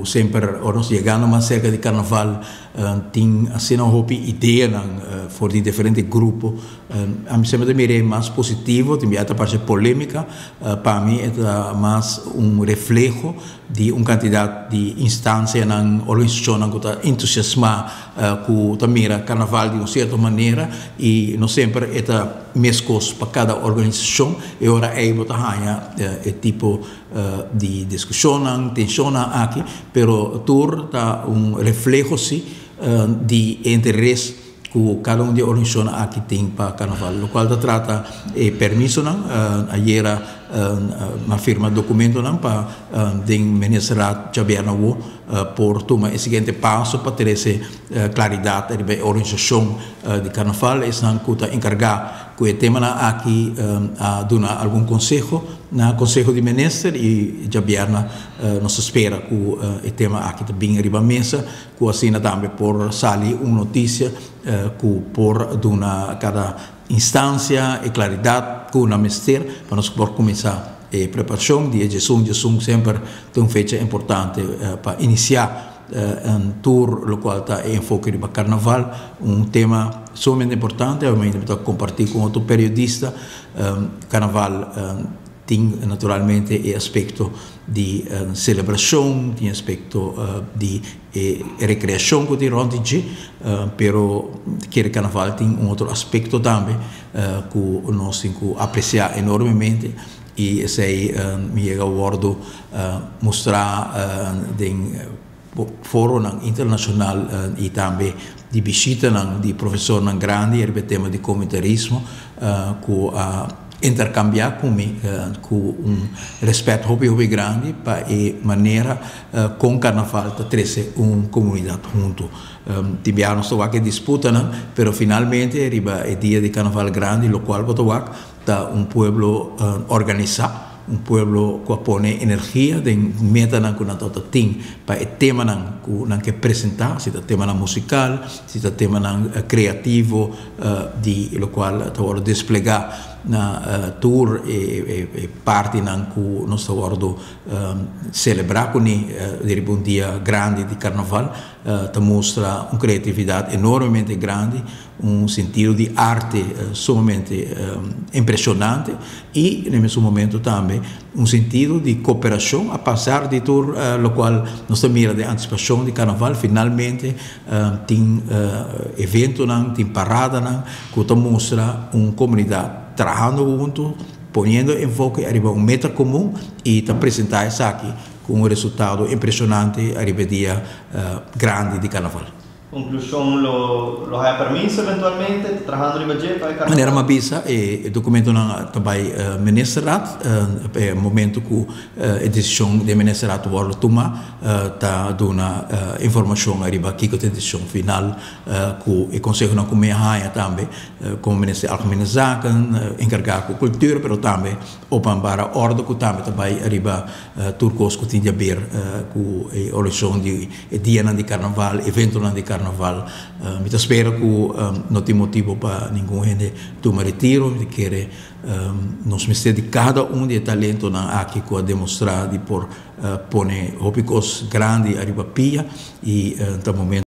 Sempre nós chegando mais cerca de carnaval, tem assim uma ideia for de diferentes grupos. A mim sempre é mais positivo, tem a parte polêmica. Para mim é mais reflexo de quantidade de instâncias na organização que está entusiasmada com o carnaval de uma certa maneira e não sempre é mescos para cada organização e ora é tipo de discussão, tensão aqui, pero tur tá reflexo de interesse que cada de organização aqui tem para carnaval, o qual trata permisso ayer uma firma documento para o Ministério Jabiano por tomar o seguinte passo para ter essa claridade da organização de carnaval e estão encarregados com o tema aqui a dar algum conselho no Conselho de Ministros e Jabiano nos espera que o tema aqui também arriba à mesa, que assim também por sair uma notícia que por dar cada instância e claridade que o Ministério para nós poder começar a preparação de gestão sempre tem uma fecha importante para iniciar tour o qual está em foco de carnaval, tema somente importante, obviamente para compartilhar com outro periodista. Carnaval tem naturalmente o aspecto de celebração, tem aspecto de recreação que tem onde, pero que carnaval tem outro aspecto também que nós temos que apreciar enormemente. E esse aí me chega o wordo mostrar do fórum internacional e também de visita de professor grande e tema de comentarismo que intercambiar comigo com respeito muito grande para a maneira com carnaval de trazer uma comunidade junto. Tivemos que disputa, mas finalmente arriba o dia de carnaval grande, o qual está pueblo organizado, pueblo que põe energia de meta que nós tem para o tema que apresentar, se é tema musical, se é tema criativo, de lo qual está desplegar na tour e parte que nós estamos celebrar com um dia grande de carnaval, mostra uma criatividade enormemente grande, sentido de arte sumamente impressionante e, no mesmo momento, também sentido de cooperação, a passar de tudo, o qual nós mira de antecipação de carnaval, finalmente tem evento, tem parada, que mostra uma comunidade trabalhando junto, ponendo em foco arriba meta comum e apresentar isso aqui com resultado impressionante arriba dia grande de carnaval. Conclusão, lo hai permesso eventualmente trabajando in budget para carnaval? Maneira uma visa e documento também ministerial momento que a decisão do ministerial vai tomar tá dando informação arriba aqui que a decisão final que o conselho não come também como ministério algemene zaken encarregado com cultura, pero também openbare orde que também arriba turcos que tinha ver com a organização de dia de carnaval, evento de carnaval. Me espero que não tem motivo para ninguém gente tomar retiro, de querer nos mostrar de cada de talento aqui que a demonstrar de por pôr ópicos grandes arriba pia e no momento